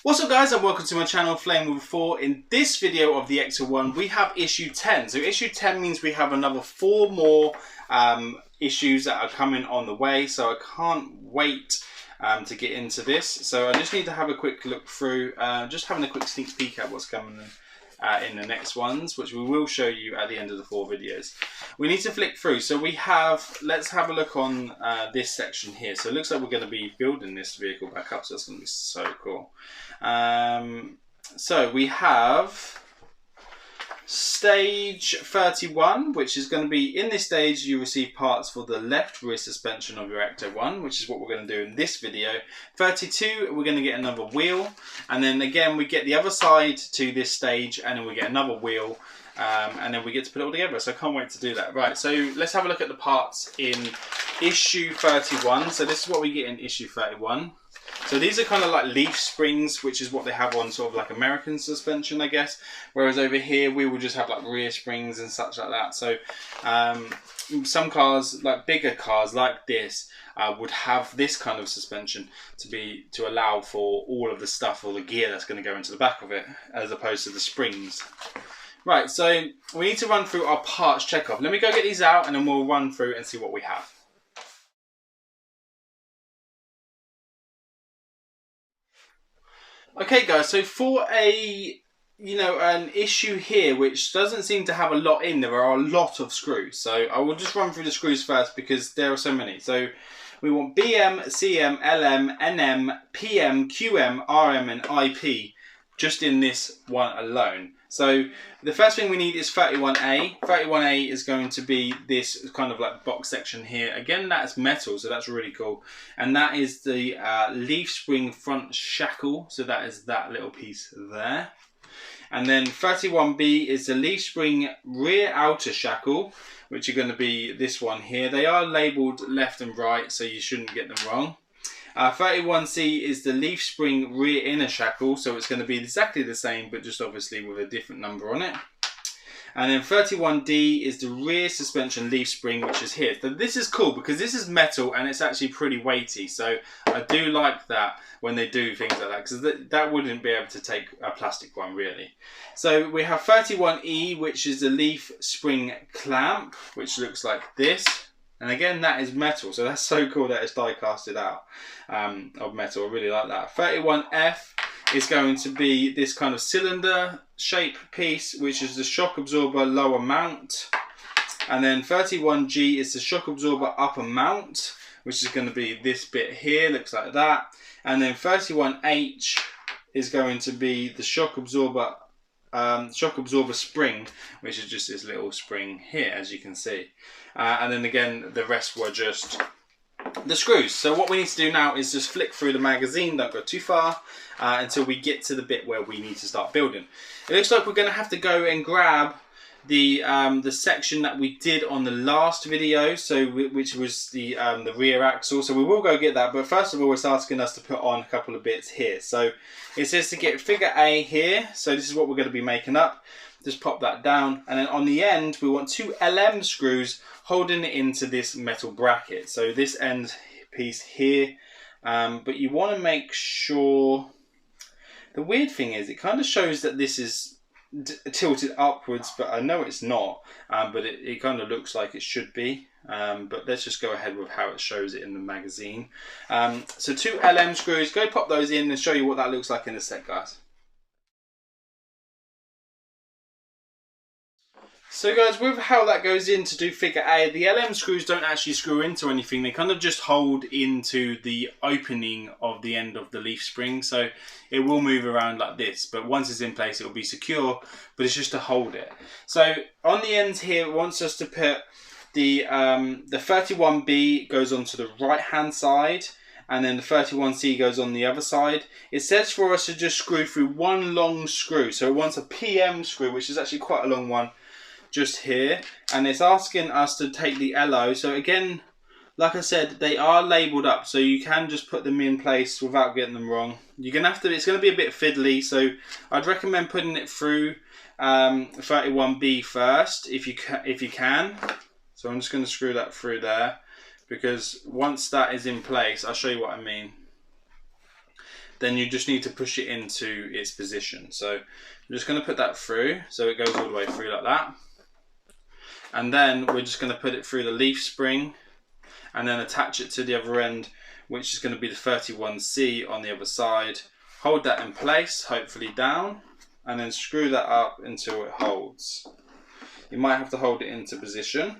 What's up guys, and welcome to my channel Flame with 4. In this video of the Ecto-1 we have issue 10. So issue 10 means we have another 4 more issues that are coming on the way, so I can't wait to get into this. So I just need to have a quick look through, just having a quick sneak peek at what's coming in the next ones, which we will show you at the end of the 4 videos. We need to flick through, so we have, let's have a look on this section here. So it looks like we're going to be building this vehicle back up, so that's going to be so cool. So we have stage 31, which is going to be, in this stage you receive parts for the left rear suspension of your Ecto-1, which is what we're going to do in this video. 32, we're going to get another wheel, and then again we get the other side to this stage, and then we get another wheel, and then we get to put it all together. So I can't wait to do that. Right, so let's have a look at the parts in issue 31. So this is what we get in issue 31. So these are kind of like leaf springs, which is what they have on sort of like American suspension, I guess. Whereas over here, we will just have like rear springs and such like that. So some cars, like bigger cars like this, would have this kind of suspension to allow for all of the stuff or the gear that's going to go into the back of it, as opposed to the springs. Right, so we need to run through our parts checkoff. Let me go get these out and then we'll run through and see what we have. Okay guys, so for an issue here which doesn't seem to have a lot in, there are a lot of screws. So I will just run through the screws first because there are so many. So we want BM, CM, LM, NM, PM, QM, RM and IP just in this one alone. So the first thing we need is 31A. 31A is going to be this kind of like box section here. Again, that's metal, so that's really cool. And that is the leaf spring front shackle. So that is that little piece there. And then 31B is the leaf spring rear outer shackle, which are going to be this one here. They are labelled left and right, so you shouldn't get them wrong. 31C is the leaf spring rear inner shackle, so it's going to be exactly the same, but just obviously with a different number on it. And then 31D is the rear suspension leaf spring, which is here. So this is cool because this is metal and it's actually pretty weighty. So I do like that when they do things like that, because that wouldn't be able to take a plastic one really. So we have 31E, which is the leaf spring clamp, which looks like this. And again, that is metal, so that's so cool that it's die casted out of metal. I really like that. 31F is going to be this kind of cylinder shape piece, which is the shock absorber lower mount. And then 31G is the shock absorber upper mount, which is going to be this bit here, looks like that. And then 31H is going to be the shock absorber spring, which is just this little spring here, as you can see. And then again, the rest were just the screws. So what we need to do now is just flick through the magazine, don't go too far, until we get to the bit where we need to start building. It looks like we're going to have to go and grab the section that we did on the last video, so which was the rear axle. So we will go get that, but first of all it's asking us to put on a couple of bits here. So it says to get figure A here, so this is what we're going to be making up. Just pop that down, and then on the end we want 2 LM screws holding it into this metal bracket. So this end piece here, but you want to make sure, the weird thing is it kind of shows that this is tilted upwards, but I know it's not, but it kind of looks like it should be. But let's just go ahead with how it shows it in the magazine. So 2 LM screws, go pop those in and show you what that looks like in a sec, guys. So guys, with how that goes in to do figure A, the LM screws don't actually screw into anything. They kind of just hold into the opening of the end of the leaf spring. So it will move around like this, but once it's in place, it will be secure, but it's just to hold it. So on the ends here, it wants us to put the 31B goes onto the right-hand side, and then the 31C goes on the other side. It says for us to just screw through one long screw. So it wants a PM screw, which is actually quite a long one, just here, and it's asking us to take the LO. So again, like I said, they are labelled up, so you can just put them in place without getting them wrong. You're gonna have to, it's gonna be a bit fiddly, so I'd recommend putting it through 31B first if you can. So I'm just gonna screw that through there, because once that is in place, I'll show you what I mean. then you just need to push it into its position. So I'm just going to put that through so it goes all the way through like that. And then we're just going to put it through the leaf spring and then attach it to the other end, which is going to be the 31C on the other side. Hold that in place, hopefully down, and then screw that up until it holds. You might have to hold it into position.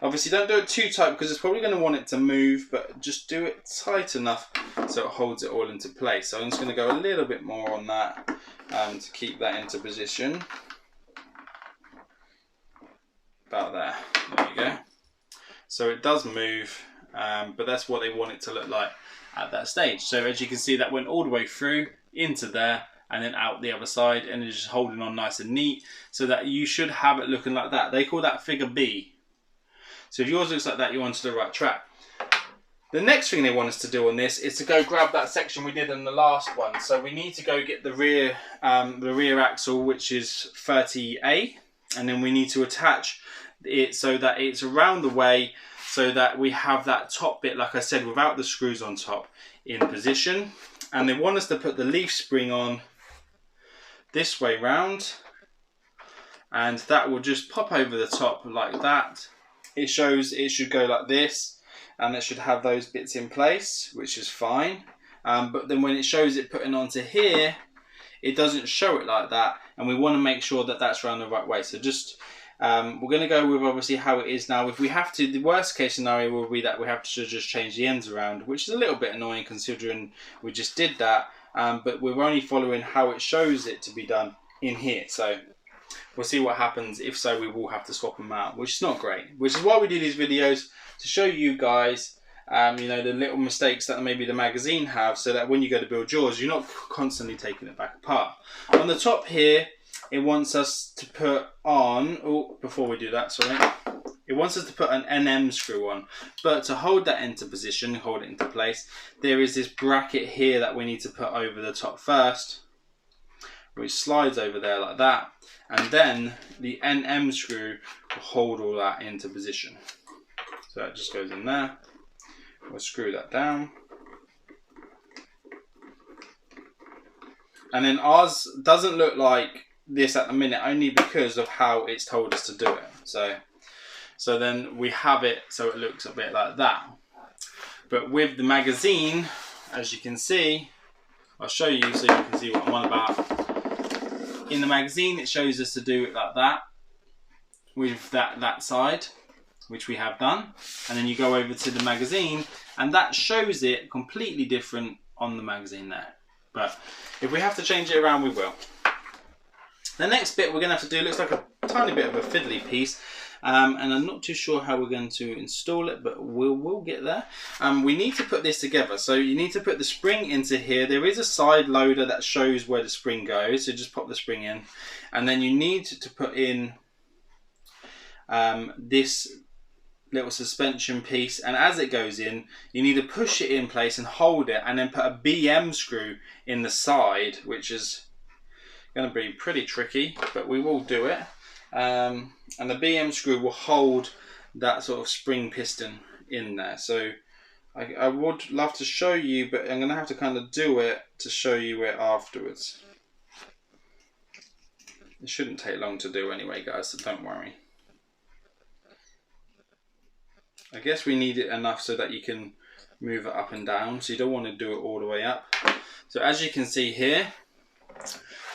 Obviously don't do it too tight because it's probably going to want it to move, but just do it tight enough so it holds it all into place. So I'm just going to go a little bit more on that to keep that into position. About there. There you go. So it does move, but that's what they want it to look like at that stage. So as you can see, that went all the way through into there and then out the other side, and it's just holding on nice and neat, so that you should have it looking like that. They call that figure B. So if yours looks like that, you're onto the right track. The next thing they want us to do on this is to go grab that section we did in the last one. So we need to go get the rear axle, which is 30A, and then we need to attach it so that it's around the way, so that we have that top bit, like I said, without the screws on top, in position. And they want us to put the leaf spring on this way round, and that will just pop over the top like that. It shows it should go like this, and it should have those bits in place, which is fine. But then when it shows it putting onto here, it doesn't show it like that, and we want to make sure that that's around the right way. So just we're going to go with obviously how it is now. If we have to, the worst case scenario will be that we have to just change the ends around, which is a little bit annoying considering we just did that, but we're only following how it shows it to be done in here. So we'll see what happens. If so, we will have to swap them out, which is not great, which is why we do these videos, to show you guys you know, the little mistakes that maybe the magazine have, so that when you go to build yours, you're not constantly taking it back apart. On the top here, it wants us to put on, oh, before we do that, sorry, it wants us to put an NM screw on, but to hold that into position, hold it into place, there is this bracket here that we need to put over the top first, which slides over there like that, and then the NM screw will hold all that into position. So that just goes in there. We'll screw that down. And then ours doesn't look like this at the minute, only because of how it's told us to do it. So then we have it so it looks a bit like that. But with the magazine, as you can see, I'll show you so you can see what I'm on about. In the magazine, it shows us to do it like that, with that side, which we have done. And then you go over to the magazine, and that shows it completely different on the magazine there. But if we have to change it around, we will. The next bit we're going to have to do looks like a tiny bit of a fiddly piece, and I'm not too sure how we're going to install it, but we'll get there. We need to put this together, so you need to put the spring into here. There is a side loader that shows where the spring goes, so just pop the spring in, and then you need to put in this little suspension piece, and as it goes in, you need to push it in place and hold it, and then put a BM screw in the side, which is going to be pretty tricky, but we will do it. And the BM screw will hold that sort of spring piston in there. So I would love to show you, but I'm going to have to kind of do it to show you it afterwards. It shouldn't take long to do anyway, guys, so don't worry. I guess we need it enough so that you can move it up and down, so you don't want to do it all the way up. So as you can see here,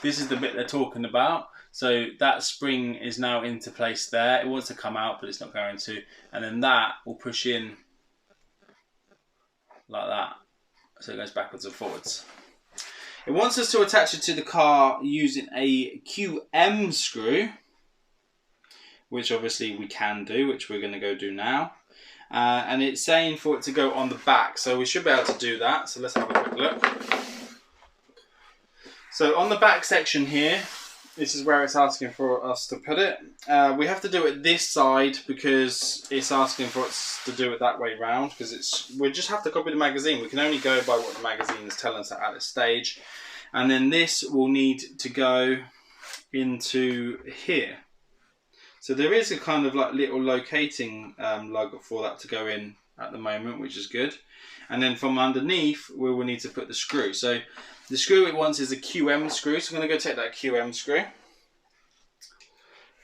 this is the bit they're talking about. So that spring is now into place there. It wants to come out, but it's not going to. And then that will push in like that. So it goes backwards and forwards. It wants us to attach it to the car using a QM screw, which obviously we can do, which we're going to go do now. And it's saying for it to go on the back, so we should be able to do that. So let's have a quick look. So on the back section here, this is where it's asking for us to put it. We have to do it this side because it's asking for us to do it that way round, because we just have to copy the magazine. We can only go by what the magazine is telling us at this stage. And then this will need to go into here. So there is a kind of like little locating lug for that to go in at the moment, which is good. And then from underneath, we will need to put the screw. So the screw it wants is a QM screw. So I'm going to go take that QM screw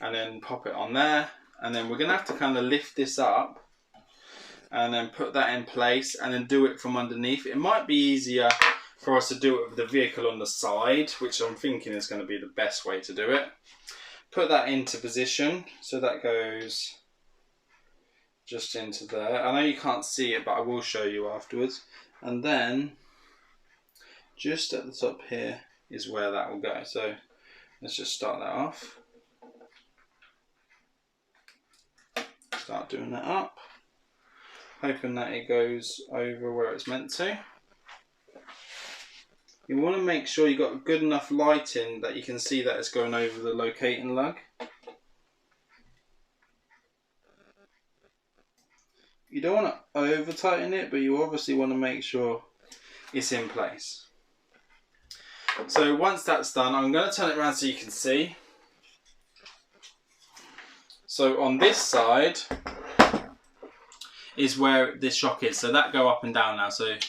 and then pop it on there. And then we're going to have to kind of lift this up and then put that in place and then do it from underneath. It might be easier for us to do it with the vehicle on the side, which I'm thinking is going to be the best way to do it. Put that into position. So that goes just into there. I know you can't see it, but I will show you afterwards. And then just at the top here is where that will go. So let's just start that off. Start doing that up. Hoping that it goes over where it's meant to. You want to make sure you've got good enough lighting that you can see that it's going over the locating lug. You don't want to over tighten it, but you obviously want to make sure it's in place. So once that's done, I'm going to turn it around so you can see. So on this side is where this shock is. So that go up and down now. So as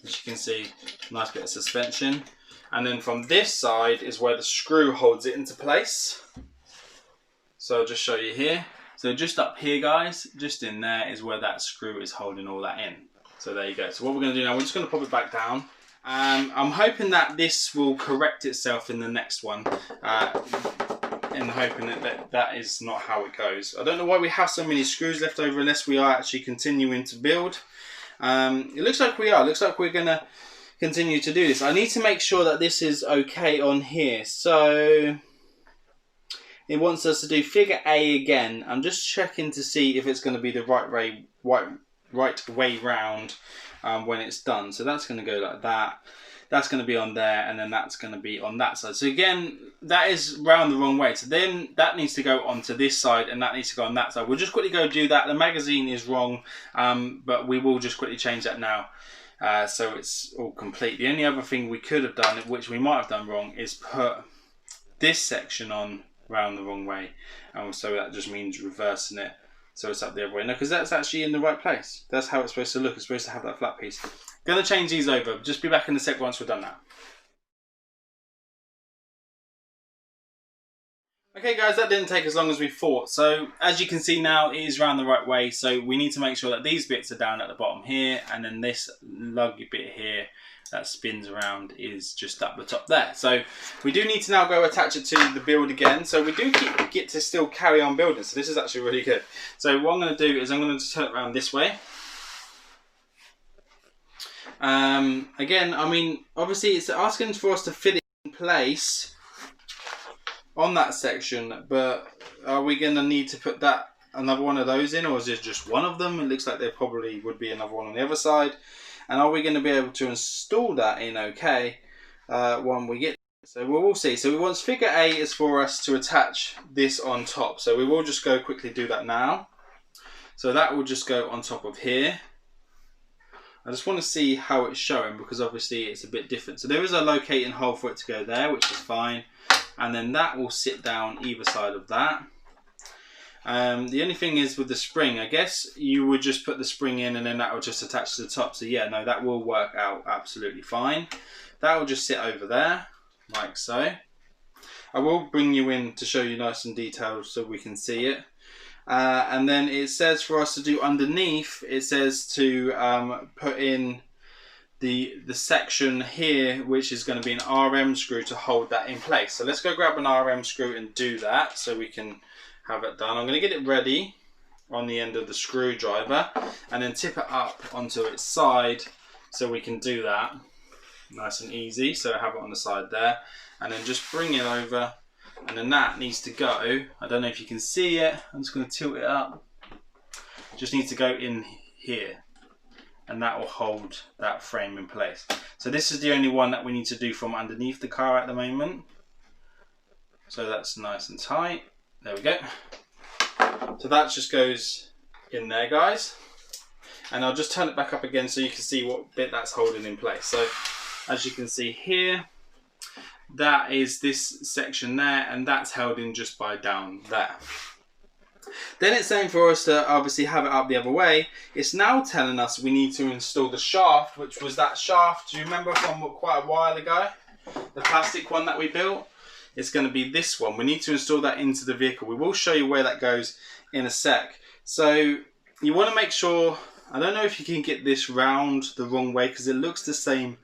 you can see, nice bit of suspension. And then from this side is where the screw holds it into place. So I'll just show you here. So just up here, guys, just in there is where that screw is holding all that in. So there you go. So what we're going to do now, we're just going to pop it back down. I'm hoping that this will correct itself in the next one. And hoping that that is not how it goes. I don't know why we have so many screws left over unless we are actually continuing to build. It looks like we are. It looks like we're going to continue to do this. I need to make sure that this is okay on here. So it wants us to do figure A again. I'm just checking to see if it's going to be the right way round when it's done. So that's going to go like that. That's going to be on there, and then that's going to be on that side. So again, that is round the wrong way. So then that needs to go onto this side, and that needs to go on that side. We'll just quickly go do that. The magazine is wrong, but we will just quickly change that now. So it's all complete. The only other thing we could have done, which we might have done wrong, is put this section on round the wrong way. And so that just means reversing it so it's up the other way. No, because that's actually in the right place. That's how it's supposed to look. It's supposed to have that flat piece. Gonna change these over. Just be back in a sec once we're done that. Okay guys, that didn't take as long as we thought. So as you can see now, it is round the right way. So we need to make sure that these bits are down at the bottom here, and then this luggy bit here that spins around is just up the top there. So we do need to now go attach it to the build again. So we do get to still carry on building. So this is actually really good. So what I'm going to do is I'm going to turn it around this way. Again, I mean, obviously it's asking for us to fit it in place on that section, but are we going to need to put that another one of those in, or is it just one of them? It looks like there probably would be another one on the other side. And are we going to be able to install that in okay when we get there? So we'll see. So we want figure A is for us to attach this on top. So we will just go quickly do that now. So that will just go on top of here. I just want to see how it's showing because obviously it's a bit different. So there is a locating hole for it to go there, which is fine. And then that will sit down either side of that. The only thing is with the spring, I guess you would just put the spring in and then that will just attach to the top. So yeah, no, that will work out absolutely fine. That will just sit over there, like so. I will bring you in to show you nice and detailed so we can see it. And then it says for us to do underneath, it says to put in the section here, which is going to be an RM screw to hold that in place. So let's go grab an RM screw and do that so we can have it done. I'm going to get it ready on the end of the screwdriver and then tip it up onto its side so we can do that nice and easy. So I have it on the side there and then just bring it over, and then that needs to go. I don't know if you can see it. I'm just going to tilt it up. Just needs to go in here and that will hold that frame in place. So this is the only one that we need to do from underneath the car at the moment. So that's nice and tight. There we go. So that just goes in there, guys. And I'll just turn it back up again so you can see what bit that's holding in place. So as you can see here, that is this section there, and that's held in just by down there. Then it's saying for us to obviously have it up the other way. It's now telling us we need to install the shaft, which was that shaft, do you remember from quite a while ago? The plastic one that we built? It's going to be this one. We need to install that into the vehicle. We will show you where that goes in a sec. So you want to make sure, I don't know if you can get this round the wrong way because it looks the same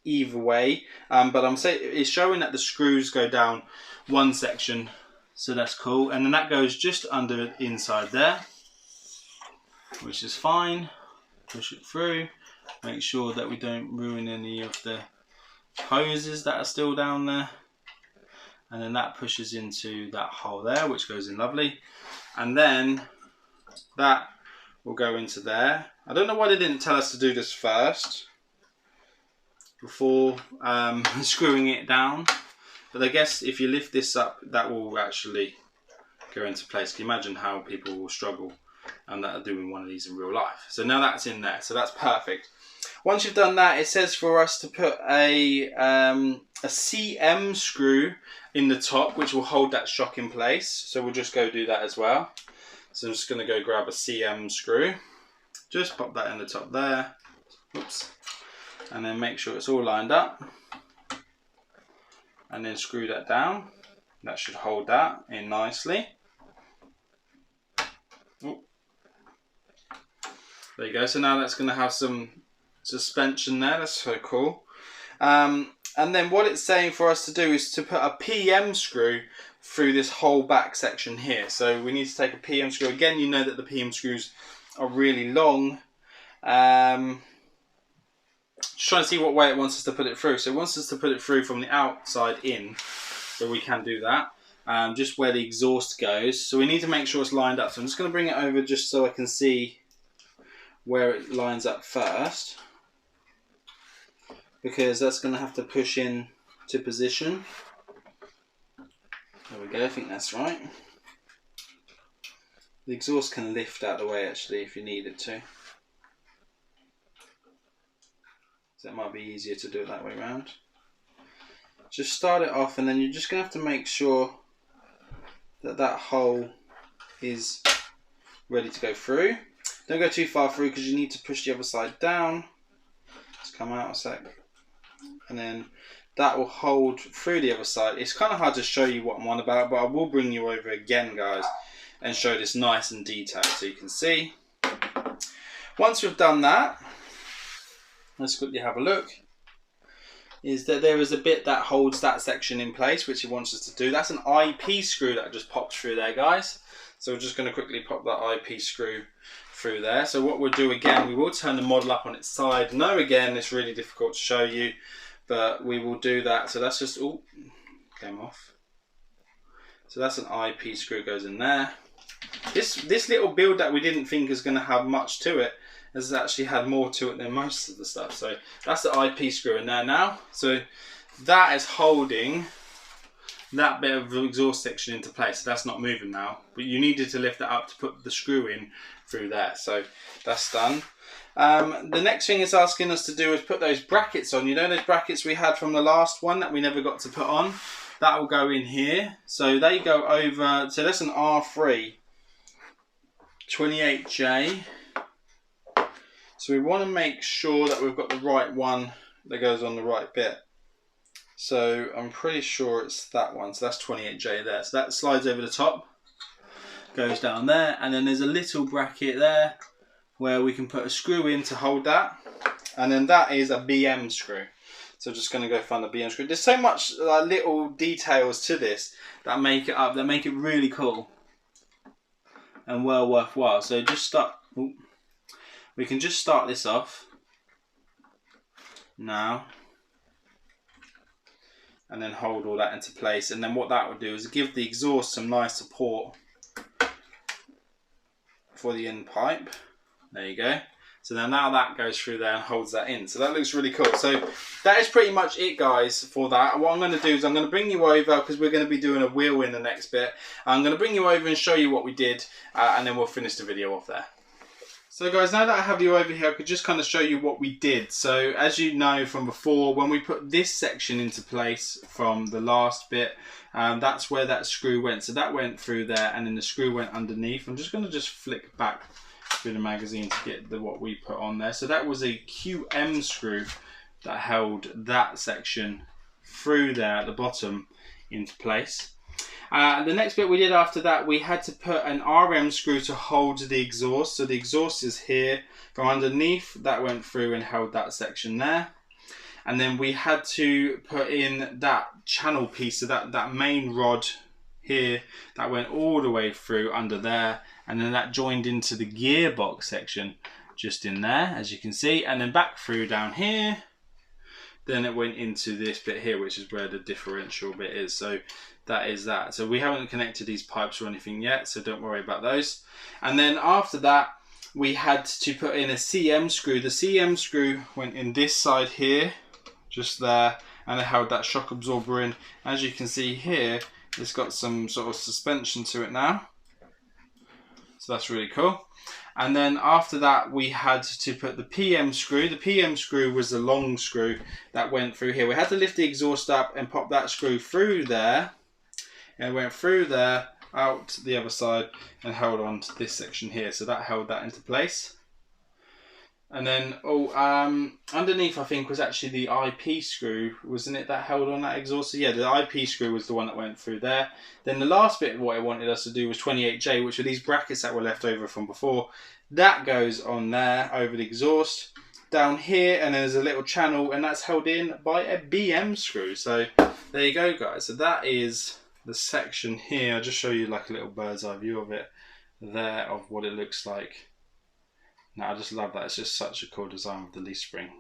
either way, but I'm saying it's showing that the screws go down one section, so that's cool, and then that goes just under inside there, which is fine. Push it through, make sure that we don't ruin any of the hoses that are still down there, and then that pushes into that hole there, which goes in lovely, and then that will go into there. I don't know why they didn't tell us to do this first before screwing it down, but I guess if you lift this up, that will actually go into place. Can you imagine how people will struggle and that are doing one of these in real life? So now that's in there, so that's perfect. Once you've done that, it says for us to put a CM screw in the top, which will hold that shock in place. So we'll just go do that as well. So I'm just going to go grab a CM screw. Just pop that in the top there. Oops. And then make sure it's all lined up. And then screw that down. That should hold that in nicely. Ooh. There you go. So now that's going to have some suspension there. That's so cool. And then what it's saying for us to do is to put a PM screw through this whole back section here. So we need to take a PM screw. Again, you know that the PM screws are really long. Just trying to see what way it wants us to put it through. So it wants us to put it through from the outside in, so we can do that. Just where the exhaust goes. So we need to make sure it's lined up. So I'm just going to bring it over just so I can see where it lines up first, because that's going to have to push in to position. There we go, I think that's right. The exhaust can lift out of the way actually if you need it to. So it might be easier to do it that way around. Just start it off, and then you're just going to have to make sure that that hole is ready to go through. Don't go too far through because you need to push the other side down. Let's come out a sec. And then that will hold through the other side. It's kind of hard to show you what I'm on about, but I will bring you over again, guys, and show this nice and detailed so you can see. Once we've done that, let's quickly have a look. Is that there is a bit that holds that section in place, which it wants us to do. That's an IP screw that just popped through there, guys. So we're just going to quickly pop that IP screw through there. So what we'll do again, we will turn the model up on its side. No, again, it's really difficult to show you, but we will do that. So that's just, oh, came off. So that's an IP screw goes in there. This little build that we didn't think is going to have much to it has actually had more to it than most of the stuff. So that's the IP screw in there now. So that is holding that bit of the exhaust section into place. So that's not moving now, but you needed to lift that up to put the screw in through there. So that's done. The next thing it's asking us to do is put those brackets on. You know those brackets we had from the last one that we never got to put on? That will go in here. So they go over, so that's an R3 28J. So we want to make sure that we've got the right one that goes on the right bit. So I'm pretty sure it's that one. So that's 28J there. So that slides over the top, goes down there, and then there's a little bracket there where we can put a screw in to hold that. And then that is a BM screw. So just going to go find the BM screw. There's so much little details to this that make it up, that make it really cool and well worthwhile. So just start. Ooh. We can just start this off now and then hold all that into place, and then what that will do is give the exhaust some nice support for the end pipe. There you go. So then now that goes through there and holds that in. So that looks really cool. So that is pretty much it, guys, for that. What I'm going to do is I'm going to bring you over, because we're going to be doing a wheel in the next bit. I'm going to bring you over and show you what we did, and then we'll finish the video off there. So guys, now that I have you over here, I could just kind of show you what we did. So as you know from before, when we put this section into place from the last bit, that's where that screw went. So that went through there, and then the screw went underneath. I'm just going to just flick back through the magazine to get what we put on there. So that was a QM screw that held that section through there at the bottom into place. The next bit we did after that, we had to put an RM screw to hold the exhaust. So the exhaust is here. From underneath, that went through and held that section there. And then we had to put in that channel piece, so that main rod here, that went all the way through under there. And then that joined into the gearbox section just in there, as you can see. And then back through down here. Then it went into this bit here, which is where the differential bit is. So that is that. So we haven't connected these pipes or anything yet, so don't worry about those. And then after that, we had to put in a CM screw. The CM screw went in this side here, just there, and it held that shock absorber in. As you can see here, it's got some sort of suspension to it now. So that's really cool. And then after that, we had to put the PM screw. The PM screw was the long screw that went through here. We had to lift the exhaust up and pop that screw through there. And it went through there, out to the other side, and held on to this section here. So that held that into place. And then underneath, I think, was actually the IP screw, wasn't it, that held on that exhaust? So yeah, the IP screw was the one that went through there. Then the last bit of what it wanted us to do was 28J, which are these brackets that were left over from before. That goes on there over the exhaust, down here, and there's a little channel, and that's held in by a BM screw. So there you go, guys. So that is the section here. I'll just show you like a little bird's eye view of it there, of what it looks like. Now, I just love that. It's just such a cool design with the leaf spring.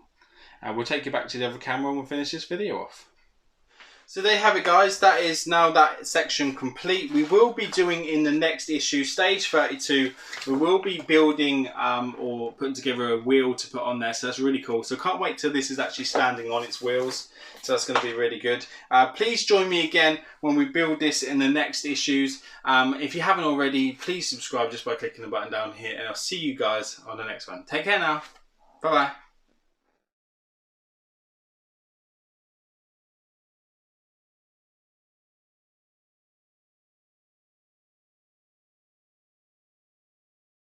And we'll take you back to the other camera and we'll finish this video off. So there you have it, guys. That is now that section complete. We will be doing in the next issue, stage 32, we will be building or putting together a wheel to put on there. So that's really cool. So can't wait till this is actually standing on its wheels. So that's going to be really good. Please join me again when we build this in the next issues. If you haven't already, please subscribe just by clicking the button down here. And I'll see you guys on the next one. Take care now. Bye-bye.